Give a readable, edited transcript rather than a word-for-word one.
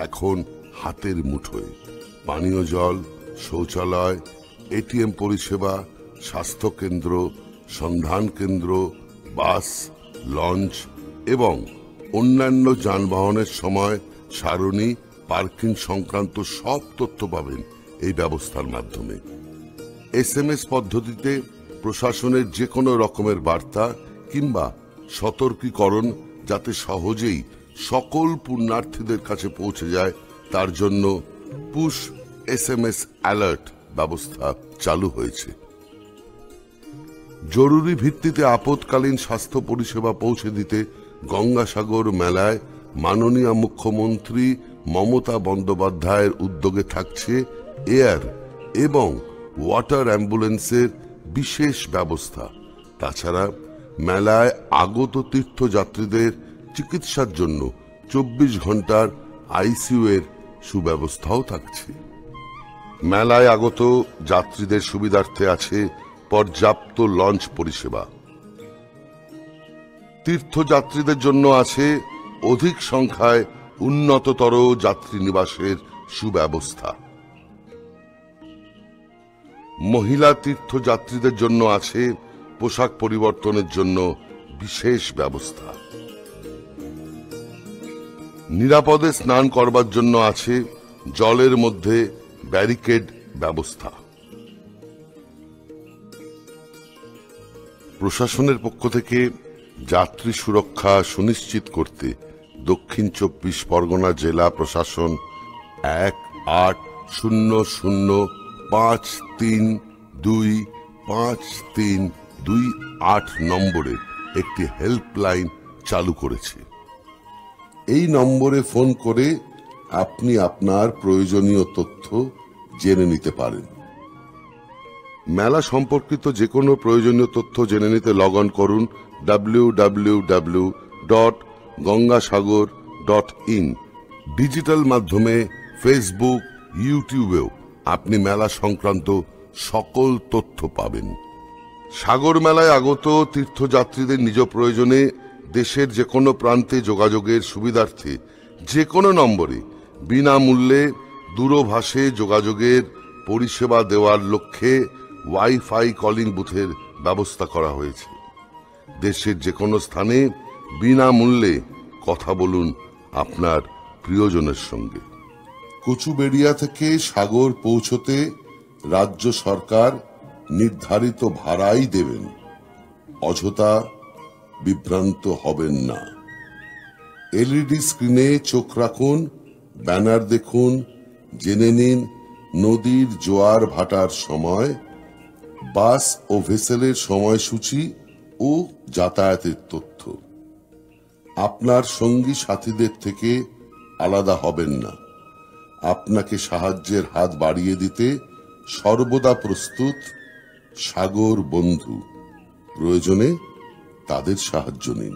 এখন হাতের মুঠোয়। পানীয় জল, শৌচালয়, এটিএম পরিষেবা, স্বাস্থ্যকেন্দ্র, সন্ধান কেন্দ্র, বাস, লঞ্চ এবং অন্যান্য যানবাহনের সময় সারণী, পার্কিং সংক্রান্ত সব তথ্য পাবেন এই ব্যবস্থার মাধ্যমে। SMS পদ্ধতিতে প্রশাসনের যে কোনো রকমের বার্তা কিংবা সতর্কীকরণ যাতে সহজেই সকল পুণ্যার্থীদের কাছে পৌঁছে যায়, তার জন্য পুশ SMS অ্যালার্ট ব্যবস্থা চালু হয়েছে। জরুরি ভিত্তিতে আপৎকালীন স্বাস্থ্য পরিষেবা পৌঁছে দিতে গঙ্গাসাগর মেলায় মাননীয় মুখ্যমন্ত্রী মমতা বন্দ্যোপাধ্যায়ের উদ্যোগে থাকছে এয়ার এবং ওয়াটার অ্যাম্বুলেন্সের বিশেষ ব্যবস্থা। তাছাড়া মেলায় আগত তীর্থযাত্রীদের চিকিৎসার জন্য 24 ঘন্টার ICU এর সুব্যবস্থাও থাকছে। মেলায় আগত যাত্রীদের সুবিধার্থে আছে পর্যাপ্ত লঞ্চ পরিষেবা। তীর্থযাত্রীদের জন্য আছে অধিক সংখ্যায় উন্নততর যাত্রী নিবাসের সুব্যবস্থা। মহিলা তীর্থযাত্রীদের জন্য আছে পোশাক পরিবর্তনের জন্য বিশেষ ব্যবস্থা। নিরাপদে স্নান করবার জন্য আছে জলের মধ্যে ব্যারিকেড ব্যবস্থা। প্রশাসনের পক্ষ থেকে যাত্রী সুরক্ষা সুনিশ্চিত করতে দক্ষিণ 24 পরগনা জেলা প্রশাসন 180053253228 নম্বরে একটি হেল্পলাইন চালু করেছে। এই নম্বরে ফোন করে আপনি আপনার প্রয়োজনীয় তথ্য জেনে নিতে পারেন। মেলা সম্পর্কিত যে কোনো প্রয়োজনীয় তথ্য জেনে নিতে লগ অন করুন www.gangasagar.in। ডিজিটাল মাধ্যমে ফেসবুক, ইউটিউবেও আপনি মেলা সংক্রান্ত সকল তথ্য পাবেন। সাগর মেলায় আগত তীর্থযাত্রীদের নিজ প্রয়োজনে দেশের যে কোনো প্রান্তে যোগাযোগের সুবিধার্থে যে কোনো নম্বরে বিনামূল্যে দূরভাষে যোগাযোগের পরিষেবা দেওয়ার লক্ষ্যে ওয়াইফাই কলিং বুথের ব্যবস্থা করা হয়েছে। দেশের যে কোনো স্থানে বিনামূল্যে কথা বলুন আপনার প্রিয়জনের সঙ্গে। কচুবেড়িয়া থেকে সাগর পৌঁছতে রাজ্য সরকার নির্ধারিত ভাড়াই দেবেন, অযথা বিভ্রান্ত হবেন না। LED স্ক্রিনে চোখ রাখুন, ব্যানার দেখুন, জেনে নিন নদীর জোয়ার ভাটার সময়, বাস ও ভেসেলের সময়সূচি ও যাতায়াতের তথ্য। আপনার সঙ্গী সাথীদের থেকে আলাদা হবেন না। আপনাকে সাহায্যের হাত বাড়িয়ে দিতে সর্বদা প্রস্তুত সাগর বন্ধু। প্রয়োজনে তাদের সাহায্য নিন।